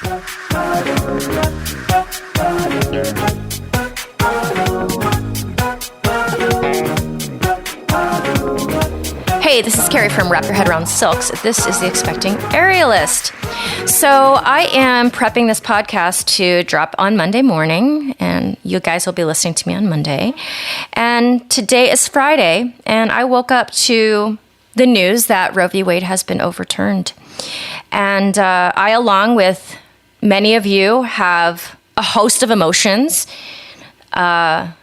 Hey, this is Carrie from Wrap Your Head Around Silks. This is the Expecting Aerialist. So I am prepping this podcast to drop on Monday morning, and you guys will be listening to me on Monday. And today is Friday, and I woke up to the news that Roe v. Wade has been overturned. And I, along with many of you, have a host of emotions. I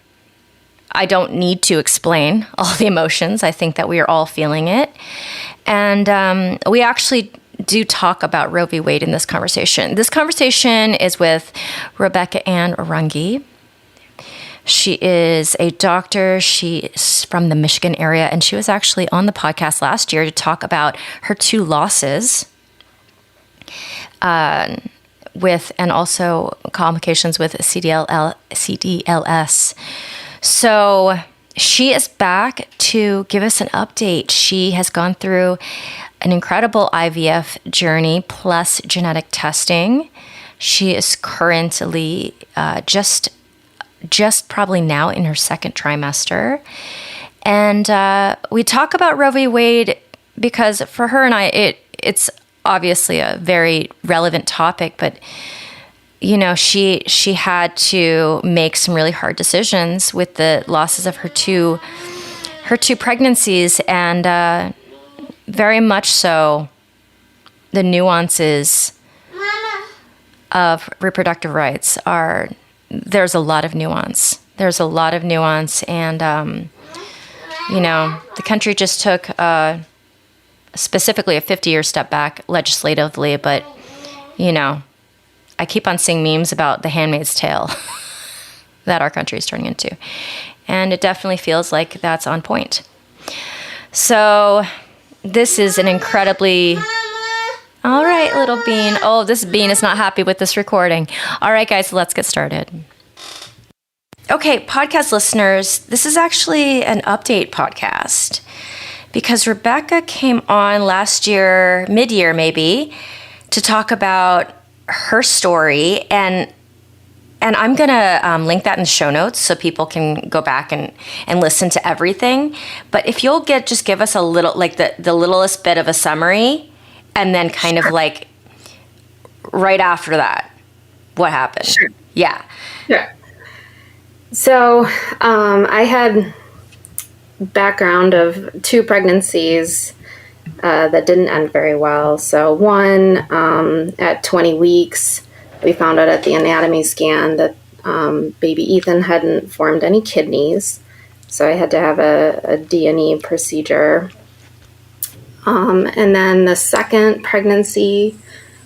don't need to explain all the emotions. I think that we are all feeling it. And we actually do talk about Roe v. Wade in this conversation. This conversation is with Rebecca Ann Runge. She is a doctor. She is from the Michigan area, and she was actually on the podcast last year to talk about her 2 losses with, and also complications with CdLS. So she is back to give us an update. She has gone through an incredible IVF journey plus genetic testing. She is currently just probably now in her 2nd trimester. And we talk about Roe v. Wade because for her and I, it's obviously a very relevant topic, but you know, she had to make some really hard decisions with the losses of her two pregnancies, and very much so the nuances of reproductive rights there's a lot of nuance. There's a lot of nuance, and you know, the country just took specifically a 50-year step back legislatively, but you know, I keep on seeing memes about the Handmaid's Tale that our country is turning into. And it definitely feels like that's on point. So this is an incredibly... All right, little bean. Oh, this bean is not happy with this recording. All right, guys, let's get started. Okay, podcast listeners, this is actually an update podcast because Rebecca came on last year, mid-year maybe, to talk about her story, and I'm gonna link that in the show notes so people can go back and listen to everything. But if you'll just give us a little, like the littlest bit of a summary, and then kind of like right after that, what happened? Sure. Yeah. Sure. So I had background of 2 pregnancies that didn't end very well. So one, at 20 weeks, we found out at the anatomy scan that baby Ethan hadn't formed any kidneys. So I had to have a D&E procedure. And then the 2nd pregnancy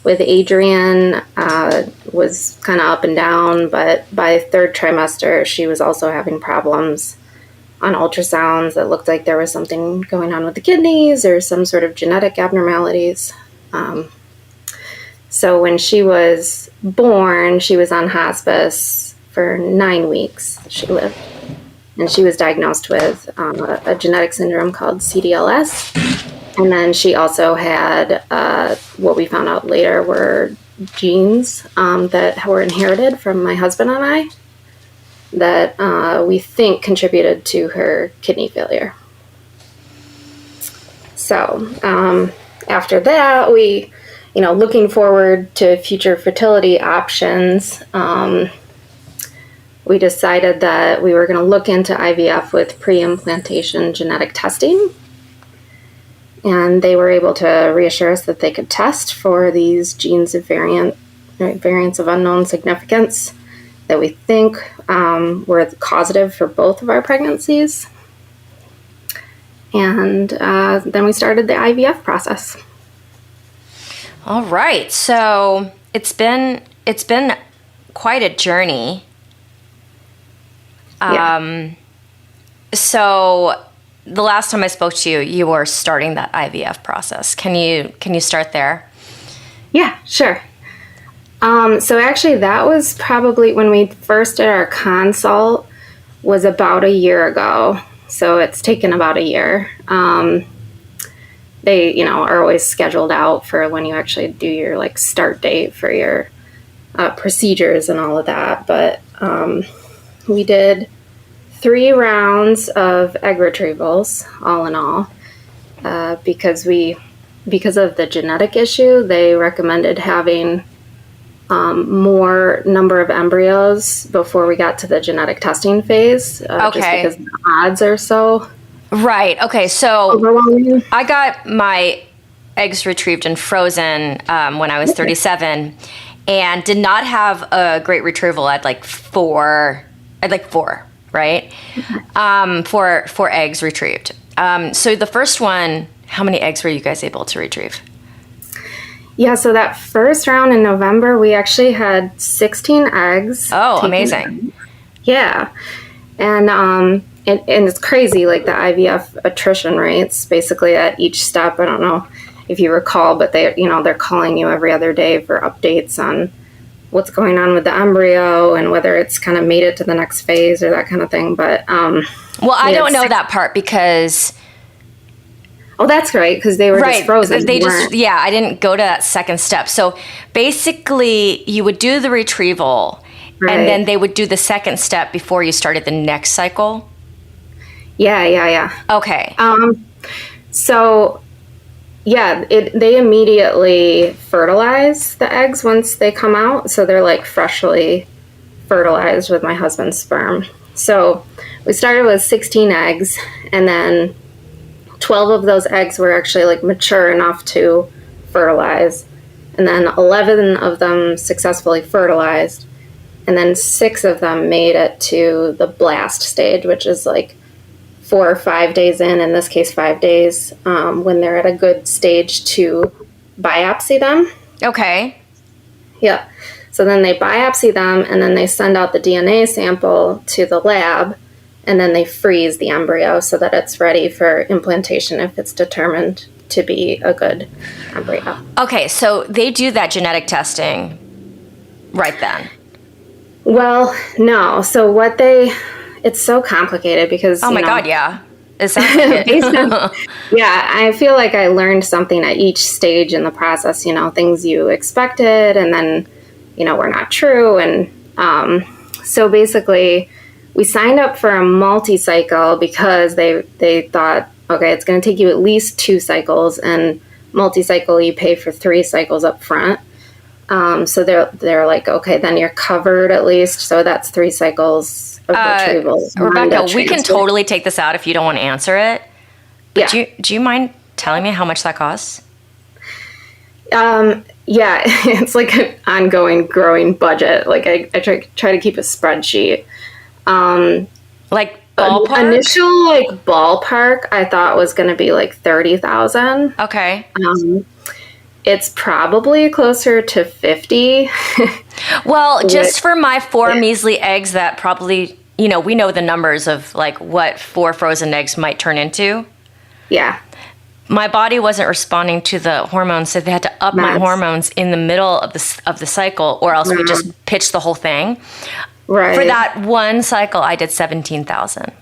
with Adrian was kind of up and down, but by 3rd trimester, she was also having problems on ultrasounds that looked like there was something going on with the kidneys or some sort of genetic abnormalities. So when she was born, she was on hospice for 9 weeks. She lived. And she was diagnosed with a genetic syndrome called CdLS. And then she also had what we found out later were genes that were inherited from my husband and I, that we think contributed to her kidney failure. So after that, we, looking forward to future fertility options, we decided that we were going to look into IVF with pre-implantation genetic testing. And they were able to reassure us that they could test for these genes of variants of unknown significance that we think were causative for both of our pregnancies. And then we started the IVF process. All right. So it's been quite a journey. So the last time I spoke to you, you were starting that IVF process. Can you start there? Yeah, sure. So actually that was probably when we first did our consult, was about a year ago. So it's taken about a year. They, are always scheduled out for when you actually do your start date for your procedures and all of that. But we did 3 rounds of egg retrievals, all in all, because of the genetic issue. They recommended having more number of embryos before we got to the genetic testing phase, just because the odds are so right. Okay, so overwhelming. I got my eggs retrieved and frozen when I was 37, and did not have a great retrieval. I had like 4, right? 4 eggs retrieved. So the first one, how many eggs were you guys able to retrieve? Yeah, so that first round in November, we actually had 16 eggs. Oh, amazing. Yeah. And it's crazy, like the IVF attrition rates, basically at each step. I don't know if you recall, but they're calling you every other day for updates on what's going on with the embryo and whether it's kind of made it to the next phase or that kind of thing. But well, I don't know that part because... Oh, that's right, because they were just frozen. I didn't go to that second step. So basically, you would do the retrieval, and then they would do the second step before you started the next cycle? Yeah. Okay. So, yeah, they immediately fertilize the eggs once they come out. So they're like freshly fertilized with my husband's sperm. So we started with 16 eggs, and then 12 of those eggs were actually like mature enough to fertilize. And then 11 of them successfully fertilized. And then 6 of them made it to the blast stage, which is like 4 or 5 days in this case 5 days, when they're at a good stage to biopsy them. Okay. Yeah. So then they biopsy them, and then they send out the DNA sample to the lab, and then they freeze the embryo so that it's ready for implantation if it's determined to be a good embryo. Okay, so they do that genetic testing right then? Well, no. So it's so complicated because, oh my God, yeah. It sounds like it. Yeah, I feel like I learned something at each stage in the process, things you expected and then, were not true. And so basically, we signed up for a multi-cycle because they thought, okay, it's going to take you at least 2 cycles, and multi-cycle you pay for 3 cycles up front. So they're like, okay, then you're covered at least. So that's 3 cycles of retrieval. Rebecca, we can totally take this out if you don't want to answer it. But yeah. Do you mind telling me how much that costs? Yeah, it's like an ongoing growing budget. Like I try to keep a spreadsheet. Like ballpark? Initial ballpark I thought was going to be like 30,000. Okay. It's probably closer to 50. Well, just for my 4 measly eggs that probably, we know the numbers of like what 4 frozen eggs might turn into. Yeah. My body wasn't responding to the hormones, so they had to up my hormones in the middle of the cycle, or else we just pitched the whole thing. Right. For that one cycle, I did 17,000.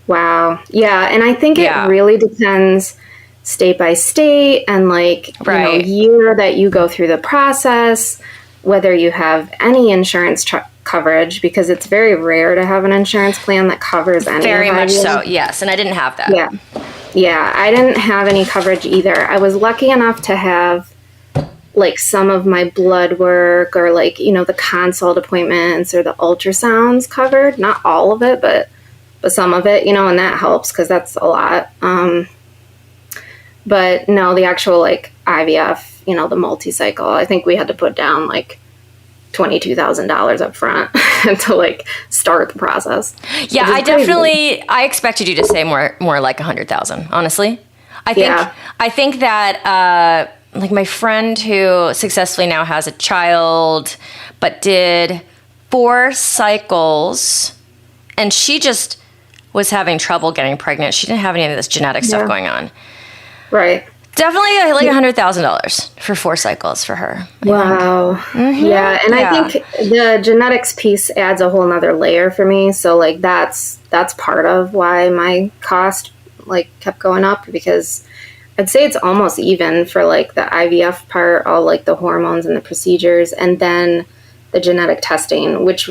Wow. Yeah, and I think it really depends state by state and year that you go through the process, whether you have any insurance coverage, because it's very rare to have an insurance plan that covers any. Very much so, yes. And I didn't have that. Yeah, I didn't have any coverage either. I was lucky enough to have some of my blood work or the consult appointments or the ultrasounds covered. Not all of it, but some of it, and that helps because that's a lot. But no, the actual IVF, the multi-cycle, I think we had to put down $22,000 up front to start the process. Yeah, I expected you to say more like 100,000, honestly. I think that my friend who successfully now has a child but did 4 cycles, and she just was having trouble getting pregnant. She didn't have any of this genetic stuff going on. Right. Definitely $100,000 for 4 cycles for her. Wow. Mm-hmm. Yeah. And I think the genetics piece adds a whole nother layer for me. So that's part of why my cost kept going up, because I'd say it's almost even for like the IVF part, all like the hormones and the procedures, and then the genetic testing, which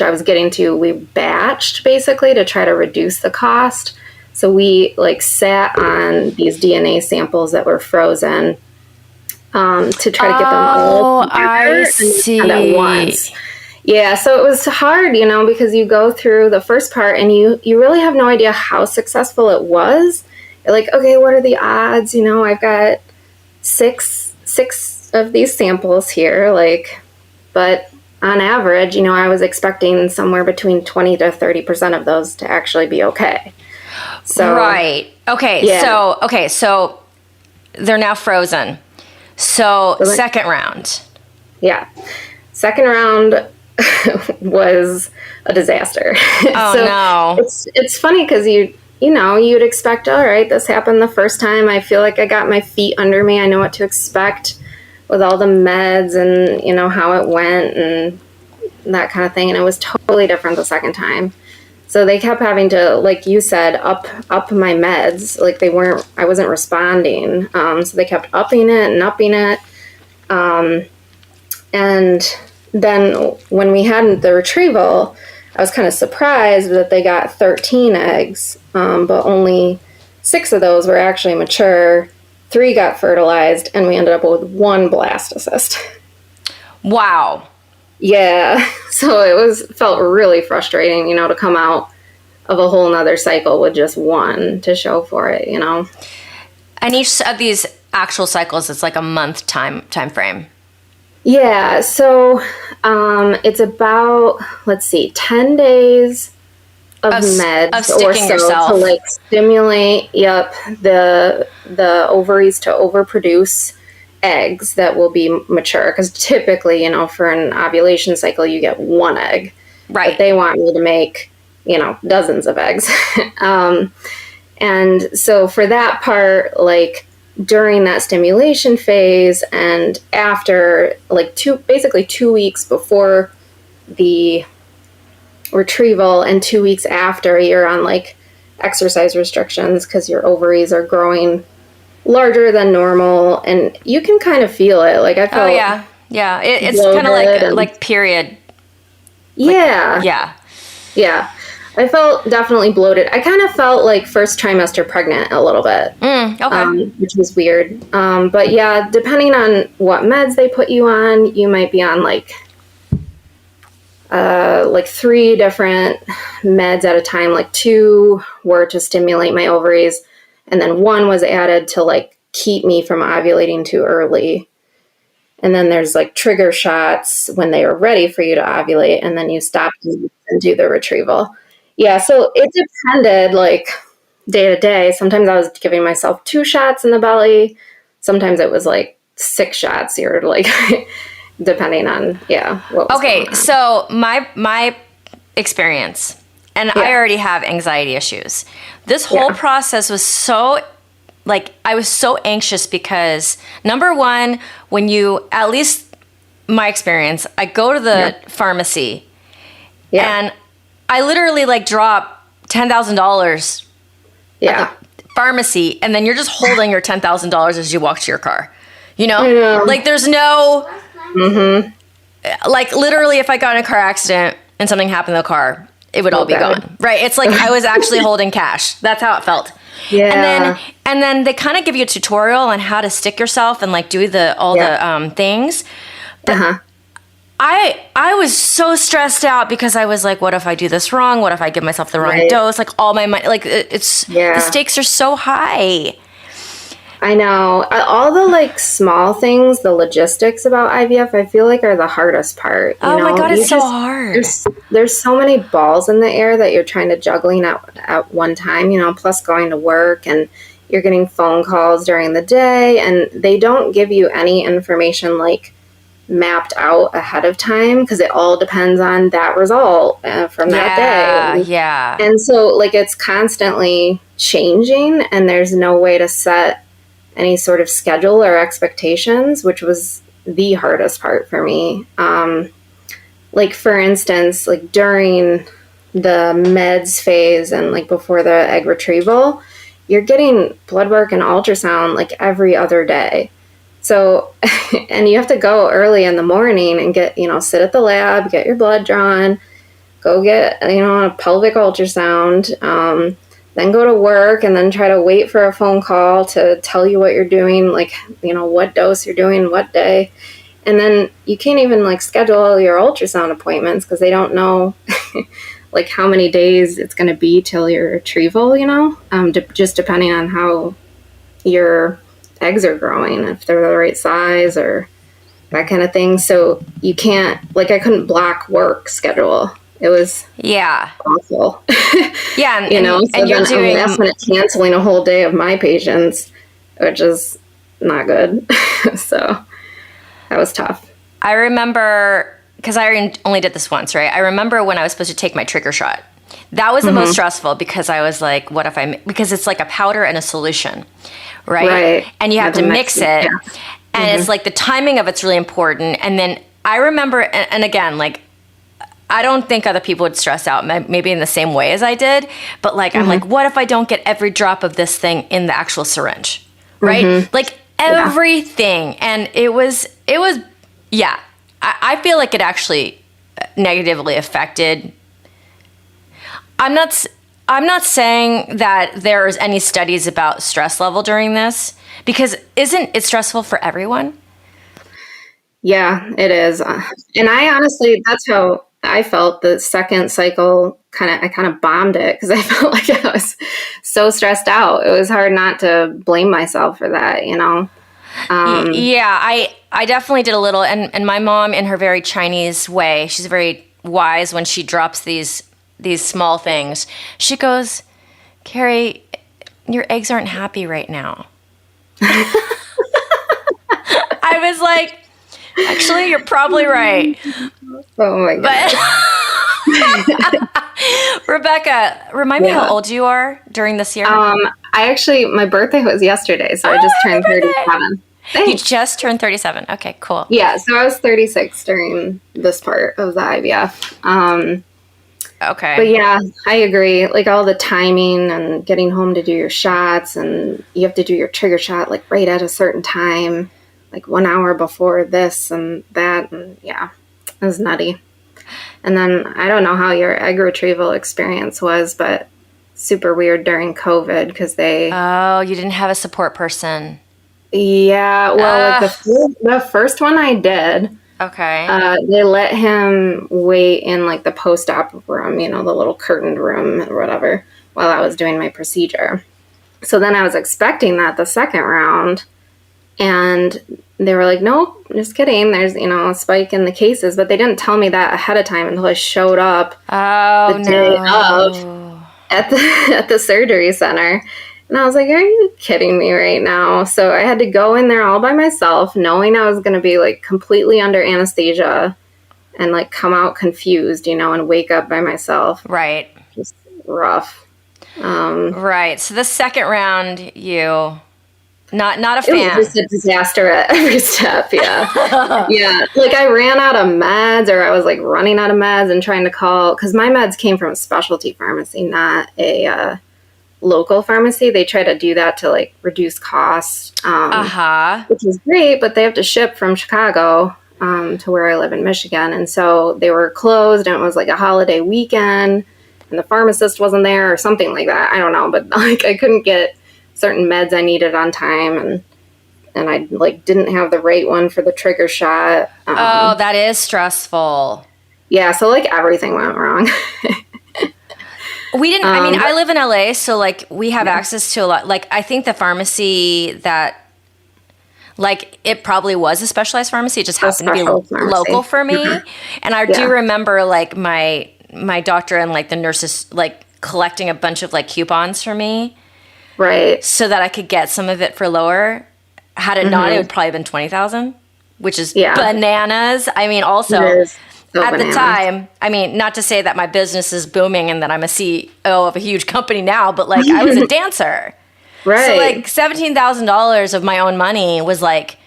I was getting to, we batched basically to try to reduce the cost. So we like sat on these DNA samples that were frozen to try to get them all together I see. and at once. Yeah, so it was hard, because you go through the first part and you really have no idea how successful it was. You're like, okay, what are the odds? I've got six of these samples here, but on average, I was expecting somewhere between 20 to 30% of those to actually be okay. So right. Okay. Yeah. So they're now frozen. So second round. Yeah. Second round was a disaster. Oh, so no. It's funny because you'd expect, all right, this happened the first time. I feel like I got my feet under me. I know what to expect with all the meds and, how it went and that kind of thing. And it was totally different the second time. So they kept having to, like you said, up my meds. Like I wasn't responding. So they kept upping it and upping it. And then when we had the retrieval, I was kind of surprised that they got 13 eggs, but only 6 of those were actually mature. 3 got fertilized, and we ended up with 1 blastocyst. Wow. Yeah, so it felt really frustrating, to come out of a whole nother cycle with just 1 to show for it, And each of these actual cycles, it's like a month time frame. Yeah, so it's about, 10 days of meds of sticking or so yourself to stimulate the ovaries to overproduce eggs that will be mature, because typically for an ovulation cycle you get 1 egg, right? But they want me to make dozens of eggs. And so for that part, during that stimulation phase and after, basically 2 weeks before the retrieval and 2 weeks after, you're on exercise restrictions because your ovaries are growing larger than normal, and you can kind of feel it. I felt it's kind of like period. Yeah. I felt definitely bloated. I kind of felt like first trimester pregnant a little bit, which was weird. But yeah, depending on what meds they put you on, you might be on 3 different meds at a time. 2 were to stimulate my ovaries, and then 1 was added to keep me from ovulating too early. And then there's trigger shots when they are ready for you to ovulate, and then you stop and do the retrieval. Yeah, so it depended day to day. Sometimes I was giving myself 2 shots in the belly. Sometimes it was 6 shots. You're depending on what was going on. So my experience, and I already have anxiety issues. This whole process was so I was so anxious because, number one, when you, at least my experience, I go to the pharmacy and I literally drop $10,000 at the pharmacy, and then you're just holding your $10,000 as you walk to your car. There's no, literally if I got in a car accident and something happened to the car, it would all be gone. Right. It's I was actually holding cash. That's how it felt. Yeah. And then they kind of give you a tutorial on how to stick yourself and do the things. But I was so stressed out because I was what if I do this wrong? What if I give myself the wrong dose? All my money, the stakes are so high. I know. All the small things, the logistics about IVF, I feel are the hardest part. Oh my God, it's so hard. There's so many balls in the air that you're trying to juggling at one time, plus going to work, and you're getting phone calls during the day, and they don't give you any information mapped out ahead of time, because it all depends on that result from that day. Yeah. And so it's constantly changing, and there's no way to set any sort of schedule or expectations, which was the hardest part for me. For instance, during the meds phase and before the egg retrieval, you're getting blood work and ultrasound like every other day. So, and you have to go early in the morning and get, sit at the lab, get your blood drawn, go get, a pelvic ultrasound, then go to work, and then try to wait for a phone call to tell you what you're doing, like, what dose you're doing, what day. And then you can't even like schedule your ultrasound appointments because they don't know like how many days it's going to be till your retrieval, just depending on how your eggs are growing, if they're the right size or that kind of thing. So you can't, like, I couldn't block work schedule. It was awful. Yeah. And, so and you're doing last minute canceling a whole day of my patients, which is not good. So that was tough. I remember, because I only did this once, right? I remember when I was supposed to take my trigger shot. That was the most stressful because I was like, what if because it's like a powder and a solution, right? And you have to mix it. Yeah. And it's like the timing of it's really important. And then I remember, and again, like, I don't think other people would stress out maybe in the same way as I did. But like, I'm like, what if I don't get every drop of this thing in the actual syringe, right? Like everything. And it was, yeah. I feel like it actually negatively affected. I'm not saying that there's any studies about stress level during this, because isn't it stressful for everyone? Yeah, it is. And I honestly, that's how I felt the second cycle. I kind of bombed it because I felt like I was so stressed out. It was hard not to blame myself for that, Yeah, I definitely did a little. And my mom, in her very Chinese way, she's very wise when she drops these small things. She goes, Carrie, your eggs aren't happy right now. I was like, actually, you're probably right. Oh my God. Rebecca, remind me how old you are during this year. My birthday was yesterday, so I just turned 37. Thanks. You just turned 37. Okay, cool. Yeah, so I was 36 during this part of the IVF. Okay. But yeah, I agree. Like all the timing and getting home to do your shots, and you have to do your trigger shot like right at a certain time, like 1 hour before this and that. And yeah, it was nutty. And then I don't know how your egg retrieval experience was, but super weird during COVID because Oh, you didn't have a support person. Yeah, well, like the first one I did. Okay. They let him wait in like the post-op room, the little curtained room or whatever, while I was doing my procedure. So then I was expecting that the second round, and they were like, nope, just kidding. There's, a spike in the cases, but they didn't tell me that ahead of time until I showed up the day of at the surgery center. And I was like, are you kidding me right now? So I had to go in there all by myself, knowing I was going to be like completely under anesthesia and like come out confused, and wake up by myself. Right. Just rough. Right. So the second round, not a fan. It was just a disaster at every step. Yeah. Yeah. Like I ran out of meds, or I was like running out of meds and trying to call, because my meds came from a specialty pharmacy, not a local pharmacy. They try to do that to like reduce costs, which is great, but they have to ship from Chicago to where I live in Michigan. And so they were closed, and it was like a holiday weekend, and the pharmacist wasn't there or something like that. I don't know, but like I couldn't get certain meds I needed on time, and I like didn't have the right one for the trigger shot. That is stressful. Yeah, so like everything went wrong. We didn't, I live in LA, so like we have access to a lot. Like I think the pharmacy that, like it probably was a specialized pharmacy. It just happened to be local for me. And I do remember like my doctor and like the nurses like collecting a bunch of like coupons for me. Right. So that I could get some of it for lower. Had it not, it would probably have been 20,000, which is bananas. I mean, also at the time, not to say that my business is booming and that I'm a CEO of a huge company now, but like I was a dancer. Right. So like $17,000 of my own money was like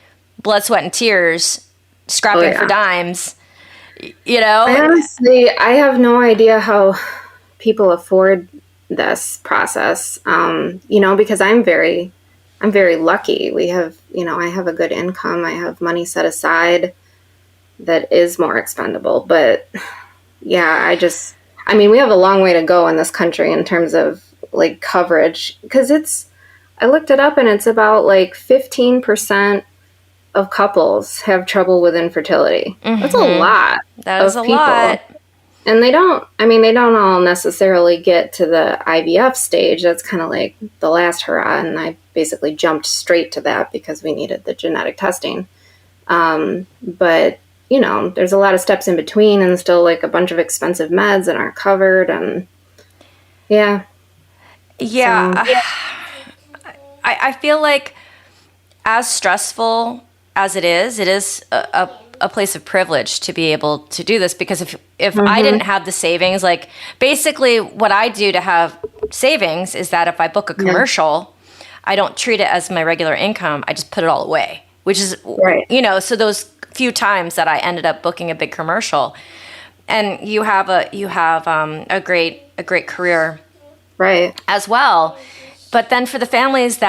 blood, sweat, and tears, scrapping for dimes, Honestly, I have no idea how people afford this process, because I'm very lucky. We have, I have a good income. I have money set aside that is more expendable. But yeah, we have a long way to go in this country in terms of like coverage, because I looked it up and it's about like 15% of couples have trouble with infertility. Mm-hmm. That's a lot. That is a lot. And they don't all necessarily get to the IVF stage. That's kind of like the last hurrah. And I basically jumped straight to that because we needed the genetic testing. But, there's a lot of steps in between and still like a bunch of expensive meds that aren't covered. And yeah. Yeah. So, yeah. I feel like as stressful as it is a place of privilege to be able to do this, because if mm-hmm. I didn't have the savings, like basically what I do to have savings is that if I book a commercial, I don't treat it as my regular income. I just put it all away, which is, right. So those few times that I ended up booking a big commercial, and you have a great career, right, as well. But then for the families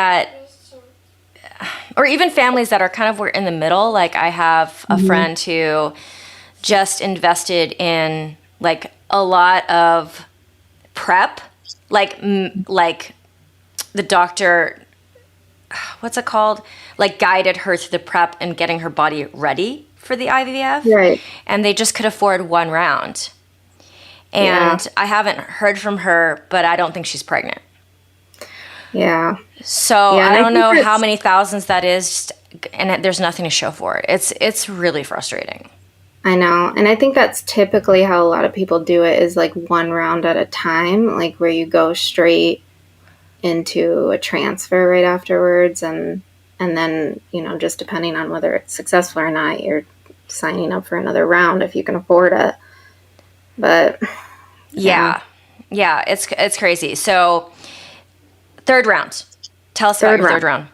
or even families that are kind of in the middle, like I have a mm-hmm. friend who just invested in like a lot of prep, like the doctor, what's it called? Like guided her through the prep and getting her body ready for the IVF. Right. And they just could afford one round. And I haven't heard from her, but I don't think she's pregnant. Yeah. So I don't know how many thousands that is, and there's nothing to show for it. It's really frustrating. I know. And I think that's typically how a lot of people do it, is like one round at a time, like where you go straight into a transfer right afterwards. And then, just depending on whether it's successful or not, you're signing up for another round if you can afford it. But yeah, it's crazy. So third round. Tell us about your third round.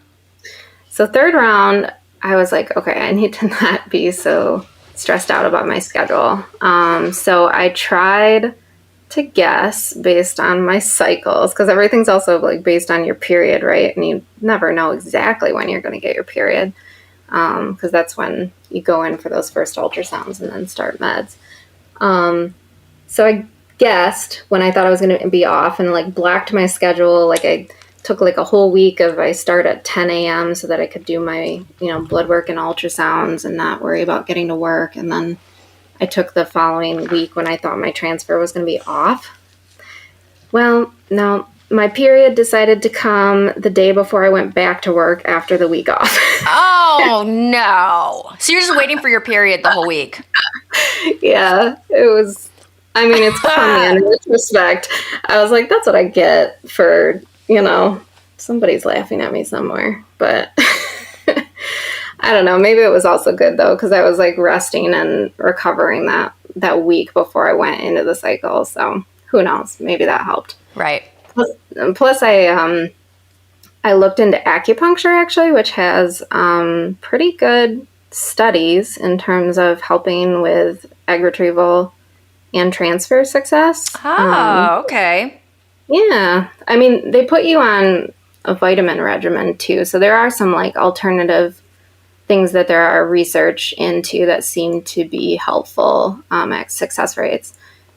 So third round, I was like, okay, I need to not be so stressed out about my schedule. So I tried to guess based on my cycles, because everything's also like based on your period, right? And you never know exactly when you're going to get your period, because that's when you go in for those first ultrasounds and then start meds. So I guessed when I thought I was going to be off and like blocked my schedule. Like I took like a whole week I start at 10 a.m. so that I could do my, blood work and ultrasounds and not worry about getting to work. And then I took the following week when I thought my transfer was going to be off. Well, no, my period decided to come the day before I went back to work after the week off. Oh, no. So you're just waiting for your period the whole week. Yeah, it was, it's funny in retrospect. I was like, that's what I get for, somebody's laughing at me somewhere. But I don't know. Maybe it was also good, though, because I was like resting and recovering that week before I went into the cycle. So who knows? Maybe that helped. Right. Plus I looked into acupuncture, actually, which has pretty good studies in terms of helping with egg retrieval and transfer success. Oh, okay. Yeah. They put you on a vitamin regimen too. So there are some like alternative things that there are research into that seem to be helpful at success rates.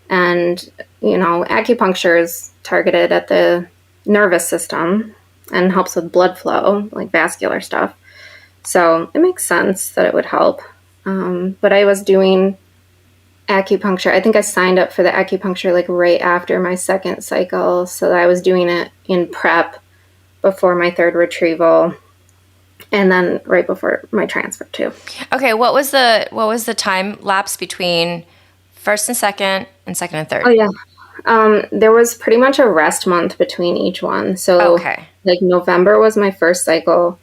And, acupuncture is targeted at the nervous system and helps with blood flow, like vascular stuff. So it makes sense that it would help. But I was doing acupuncture. I think I signed up for the acupuncture like right after my second cycle. So I was doing it in prep before my third retrieval and then right before my transfer too. Okay. What was the time lapse between first and second and third? Oh yeah. There was pretty much a rest month between each one. So like November was my first cycle.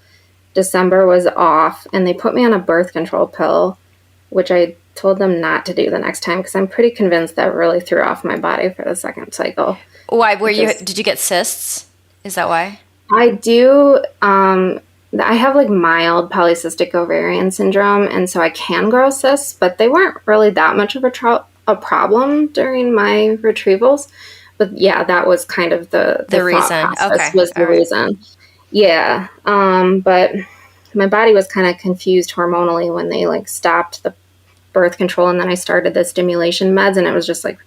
December was off, and they put me on a birth control pill, which I told them not to do the next time because I'm pretty convinced that really threw off my body for the second cycle. Why? Did you get cysts? Is that why? I do. I have like mild polycystic ovarian syndrome, and so I can grow cysts, but they weren't really that much of a problem during my retrievals. But yeah, that was kind of the thought reason. process Okay. was the All right. reason. Yeah. But my body was kind of confused hormonally when they like stopped the birth control, and then I started the stimulation meds, and it was just like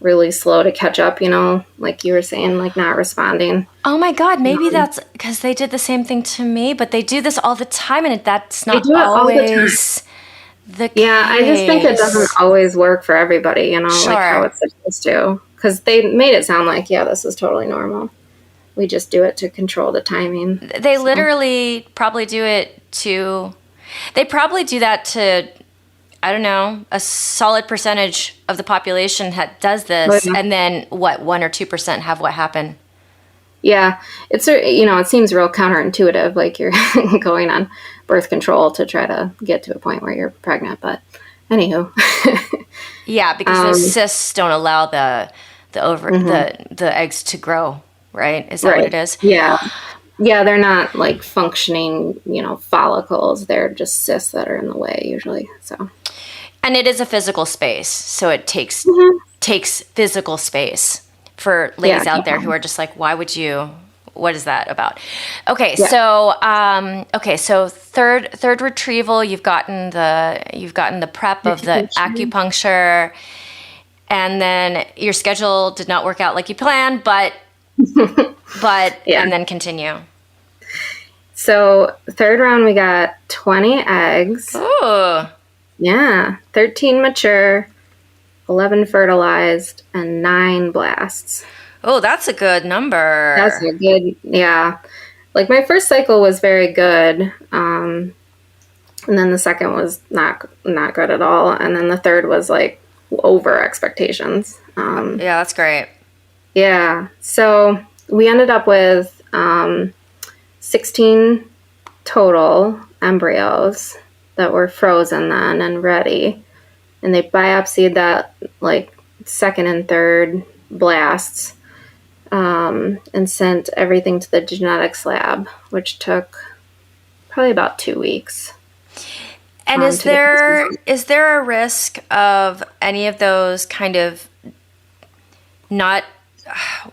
really slow to catch up, like you were saying, like not responding. Oh my God, maybe that's because they did the same thing to me, but they do this all the time, and that's They not do it all the time. always the Yeah, I just think it doesn't case. always work for everybody, like how Sure. it's supposed to. Because they made it sound like, yeah, this is totally normal. We just do it to control the timing. They So, literally probably do it to, they probably do that to, I don't know, a solid percentage of the population that does oh, this, yeah. and then what, 1 or 2% have what happen? Yeah, it seems real counterintuitive, like you're going on birth control to try to get to a point where you're pregnant. But anywho, Yeah, because those cysts don't allow the eggs to grow, right? Is that what right? it is? Yeah, yeah, they're not like functioning, follicles. They're just cysts that are in the way usually. So, And it is a physical space, so it takes physical space for yeah, ladies out there who are just like, why would you? What is that about? Okay, yeah. so third retrieval, you've gotten the prep of the acupuncture, and then your schedule did not work out like you planned, but Yeah. and then continue. So third round, we got 20 eggs. Ooh. Yeah, 13 mature, 11 fertilized, and 9 blasts. Oh, that's a good number. That's a good, yeah. Like my first cycle was very good, and then the second was not good at all, and then the third was like over expectations. Yeah, that's great. Yeah, so we ended up with 16 total embryos that were frozen then and ready, and they biopsied that like second and third blasts. And sent everything to the genetics lab, which took probably about 2 weeks. And is there a risk of any of those kind of not,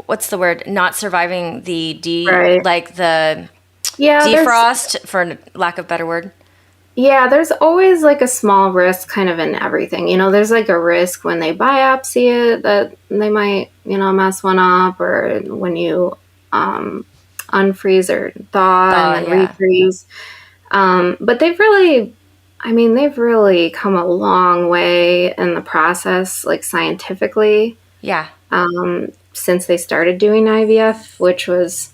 what's the word, not surviving the Right. like the Yeah, defrost, for lack of a better word? there's always like a small risk kind of in everything. There's like a risk when they biopsy it that they might, mess one up, or when you unfreeze or thaw and then Yeah. refreeze. But they've really come a long way in the process, like scientifically, Yeah. since they started doing IVF, which was,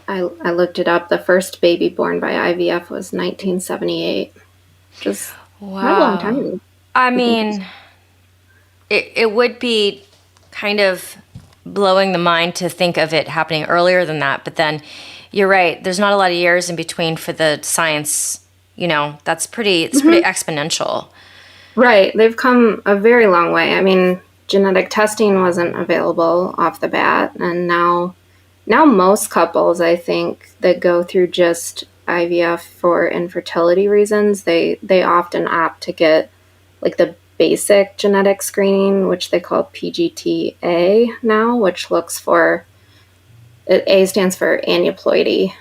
I looked it up. The first baby born by IVF was 1978, which is not a long time Wow. ago. I mean, it would be kind of blowing the mind to think of it happening earlier than that, but then you're right. There's not a lot of years in between for the science. It's pretty exponential. Right. They've come a very long way. I mean, genetic testing wasn't available off the bat, and now most couples, I think, that go through just IVF for infertility reasons, they often opt to get like the basic genetic screening, which they call PGT-A now, which looks for, A stands for aneuploidy.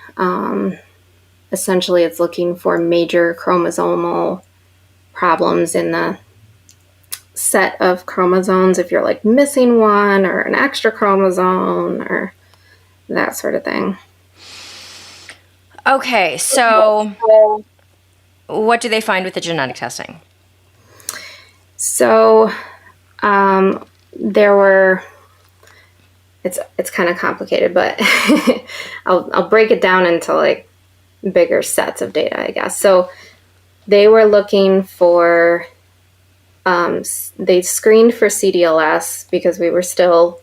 Essentially, it's looking for major chromosomal problems in the set of chromosomes, if you're like missing one or an extra chromosome or that sort of thing. Okay, so what do they find with the genetic testing? So there were, it's kind of complicated, but I'll break it down into like bigger sets of data, I guess. So they were looking for, they screened for CdLS because we were still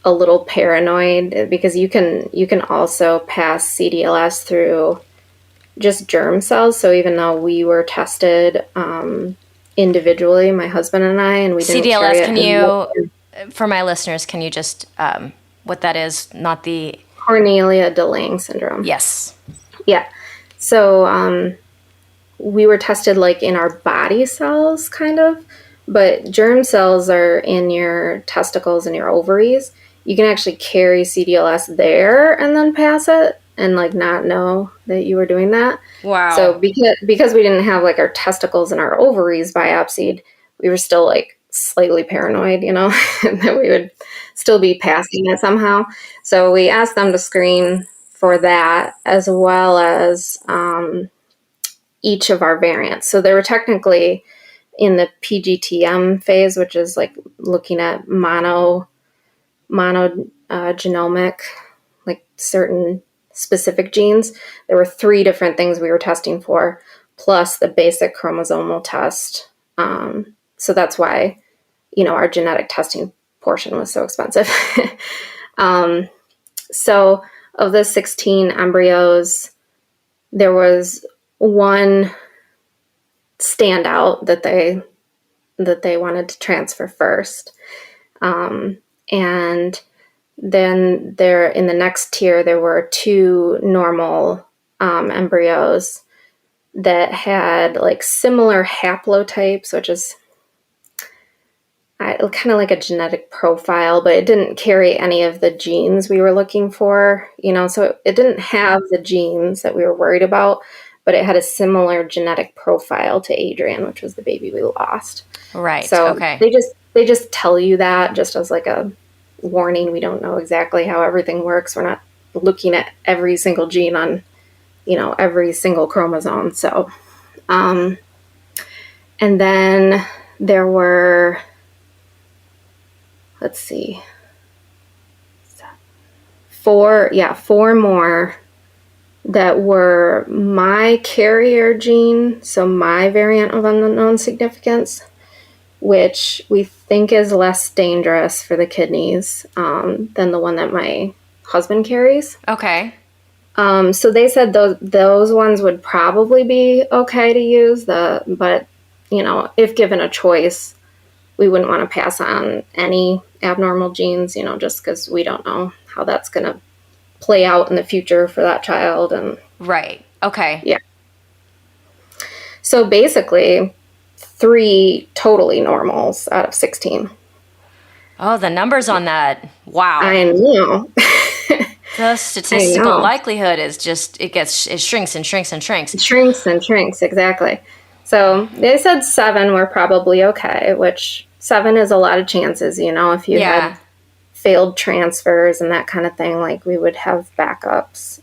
a little paranoid, because you can also pass CdLS through just germ cells. So even though we were tested individually, my husband and I, and we didn't CdLS, carry it. For my listeners, can you just, what that is, not the... Cornelia de Lange Syndrome. Yes. Yeah. So we were tested like in our body cells, kind of, but germ cells are in your testicles and your ovaries. You can actually carry CdLS there and then pass it and like not know that you were doing that. Wow. So because we didn't have like our testicles and our ovaries biopsied, we were still like slightly paranoid, that we would still be passing it somehow. So we asked them to screen for that as well as each of our variants. So they were technically in the PGTM phase, which is like looking at monogenomic, like certain specific genes. There were 3 different things we were testing for, plus the basic chromosomal test. So that's why, our genetic testing portion was so expensive. So of the 16 embryos, there was one standout that they wanted to transfer first. And then there in the next tier, there were 2 normal embryos that had like similar haplotypes, which is kind of like a genetic profile, but it didn't carry any of the genes we were looking for, so it didn't have the genes that we were worried about, but it had a similar genetic profile to Adrian, which was the baby we lost. Right. So okay. They just tell you that just as like a warning. We don't know exactly how everything works. We're not looking at every single gene on, every single chromosome. So, and then there were, let's see, 4 more that were my carrier gene, so my variant of unknown significance, which we think is less dangerous for the kidneys than the one that my husband carries. Okay. So they said those ones would probably be okay to use, but if given a choice, we wouldn't want to pass on any abnormal genes, just because we don't know how that's going to play out in the future for that child. And right. Okay. Yeah. So basically 3 totally normals out of 16. Oh, the numbers on that. Wow. I know. The statistical likelihood is just, it shrinks and shrinks and shrinks. It shrinks and shrinks, exactly. So they said 7 were probably okay, which 7 is a lot of chances, if you had failed transfers and that kind of thing, like we would have backups.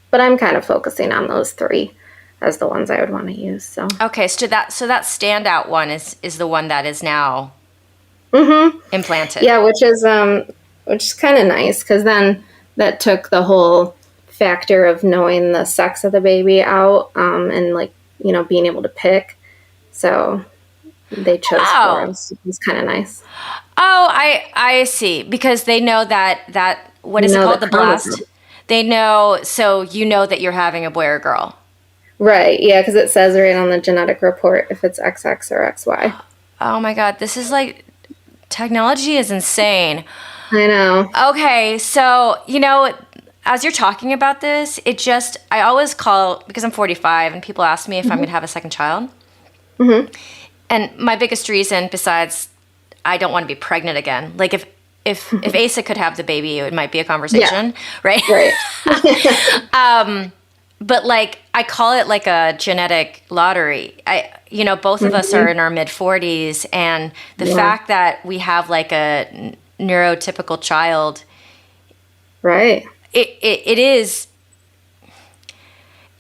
But I'm kind of focusing on those 3 as the ones I would want to use. So okay, so that standout one is the one that is now implanted. Yeah, which is kind of nice, because then that took the whole factor of knowing the sex of the baby out, and like being able to pick. So they chose for us. It was kind of nice. Oh, I see, because they know that what is it called, the blast? They know, so that you're having a boy or girl. Right, yeah, because it says right on the genetic report if it's XX or XY. Oh my God, this is like, technology is insane. I know. Okay, so, as you're talking about this, I always call, because I'm 45 and people ask me if I'm going to have a second child. Mm-hmm. And my biggest reason, besides I don't want to be pregnant again, like if Asa could have the baby, it might be a conversation, right? Right. But like, I call it like a genetic lottery. Both of us are in our mid 40s, and the fact that we have like a neurotypical child, right? It is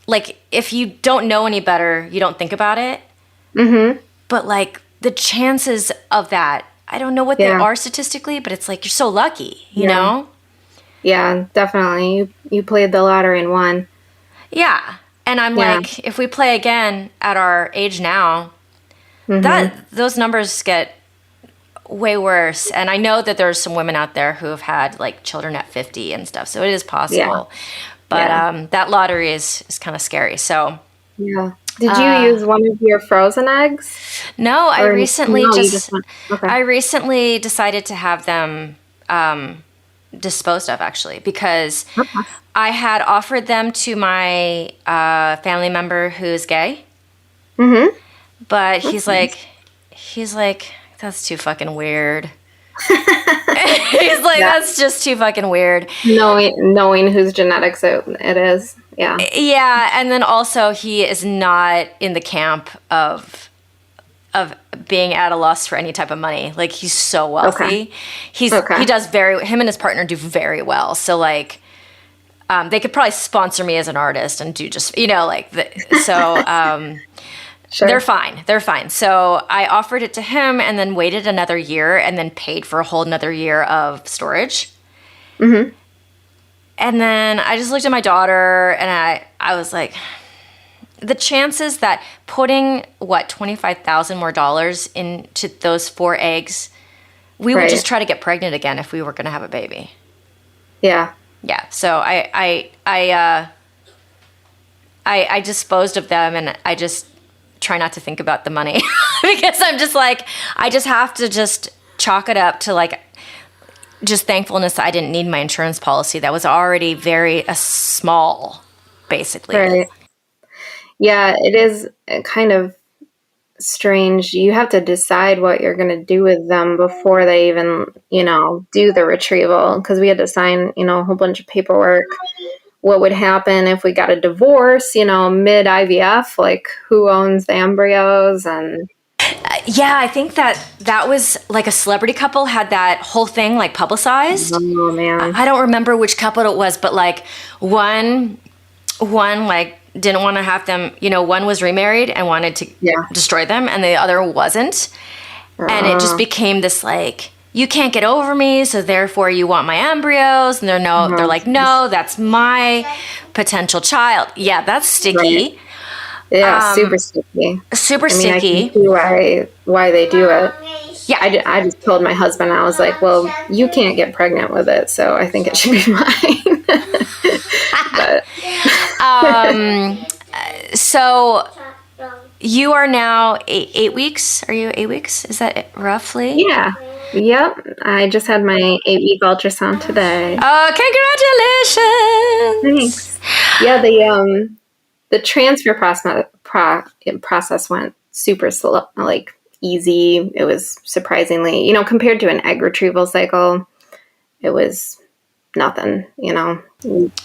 like, if you don't know any better, you don't think about it. Mm-hmm. But like the chances of that, I don't know what they are statistically, but it's like you're so lucky, you know? Yeah, definitely. You played the lottery and won. Yeah. And I'm like, if we play again at our age now, those numbers get way worse. And I know that there's some women out there who have had like children at 50 and stuff, so it is possible. But that lottery is kind of scary. So yeah. Did you use one of your frozen eggs? No, I recently I recently decided to have them disposed of, actually, because I had offered them to my family member who's gay. Mm-hmm. But That's nice. he's like, that's too fucking weird. He's like, Yeah. that's just too fucking weird. Knowing whose genetics it is. Yeah. Yeah, and then also he is not in the camp of being at a loss for any type of money. Like, he's so Okay. wealthy. Okay. Him and his partner do very well. So like, they could probably sponsor me as an artist and do just, Sure. they're fine. They're fine. So I offered it to him and then waited another year and then paid for a whole another year of storage. Mm-hmm. And then I just looked at my daughter and I was like, the chances that putting $25,000 more into those 4 eggs, we would just try to get pregnant again if we were going to have a baby. Yeah. Yeah. So I disposed of them, and I just try not to think about the money because I'm just like, I just have to just chalk it up to like just thankfulness that I didn't need my insurance policy that was already very small, basically. Right. Yeah, it is kind of strange. You have to decide what you're going to do with them before they even, do the retrieval, because we had to sign, a whole bunch of paperwork. What would happen if we got a divorce, mid IVF, like who owns the embryos and... Yeah, I think that was like a celebrity couple had that whole thing like publicized. Oh man. I don't remember which couple it was, but like one like didn't want to have them, one was remarried and wanted to destroy them, and the other wasn't. And it just became this like, you can't get over me, so therefore you want my embryos. And they're like, no, that's my potential child. Yeah, that's sticky. Right. Yeah, super sticky. Super sticky. I can see why they do it. Yeah. I just told my husband, I was like, well, you can't get pregnant with it, so I think it should be mine. But so you are now 8 weeks. Are you 8 weeks? Is that it, roughly? Yeah. Yep. I just had my 8-week ultrasound today. Oh, congratulations! Thanks. Yeah, the transfer process went super slow, like easy. It was surprisingly, compared to an egg retrieval cycle, it was nothing,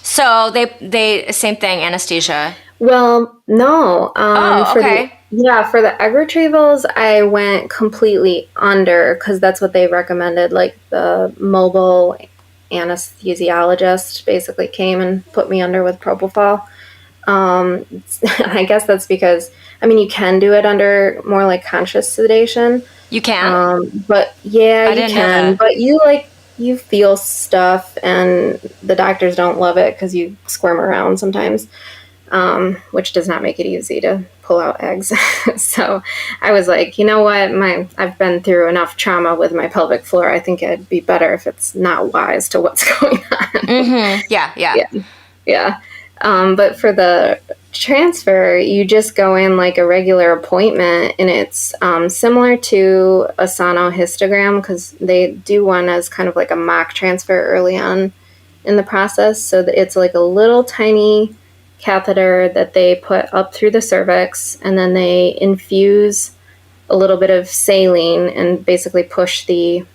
So they same thing, anesthesia. Well, no. Okay. For the egg retrievals, I went completely under because that's what they recommended. Like the mobile anesthesiologist basically came and put me under with propofol. I guess that's because, you can do it under more like conscious sedation. You can? But yeah, you can. But you feel stuff, and the doctors don't love it because you squirm around sometimes, which does not make it easy to pull out eggs. So I was like, you know what? I've been through enough trauma with my pelvic floor. I think it'd be better if it's not wise to what's going on. Mm-hmm. Yeah. But for the transfer, you just go in like a regular appointment, and it's similar to a sonohistogram because they do one as kind of like a mock transfer early on in the process. So that it's like a little tiny catheter that they put up through the cervix, and then they infuse a little bit of saline and basically push the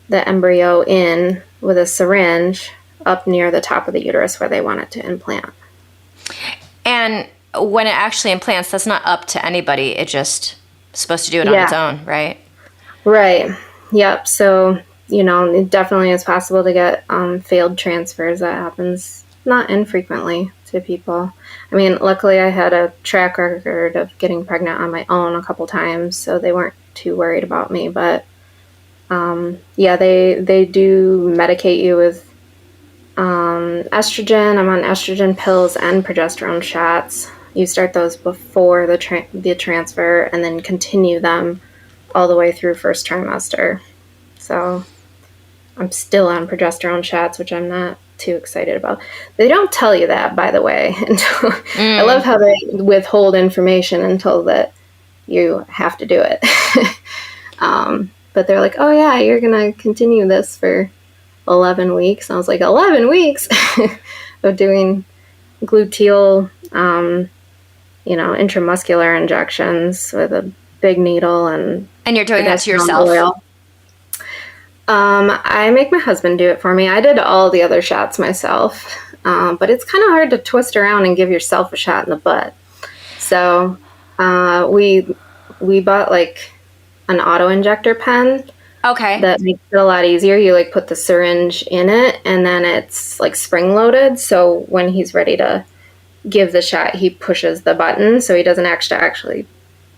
embryo in with a syringe up near the top of the uterus where they want it to implant. And when it actually implants, that's not up to anybody. It's just supposed to do it on its own, right? Right. Yep. So, it definitely is possible to get failed transfers. That happens not infrequently to people. Luckily I had a track record of getting pregnant on my own a couple times, so they weren't too worried about me. But they do medicate you with estrogen. I'm on estrogen pills and progesterone shots. You start those before the transfer and then continue them all the way through first trimester. So I'm still on progesterone shots, which I'm not too excited about. They don't tell you that, by the way. I love how they withhold information until that you have to do it. But they're like, oh yeah, you're going to continue this for 11 weeks. And I was like, 11 weeks of doing gluteal intramuscular injections with a big needle and you're doing that to yourself? Oil. I make my husband do it for me. I did all the other shots myself, but it's kind of hard to twist around and give yourself a shot in the butt. So we bought like an auto injector pen. Okay. That makes it a lot easier. You like put the syringe in it, and then it's like spring loaded. So when he's ready to give the shot, he pushes the button, so he doesn't actually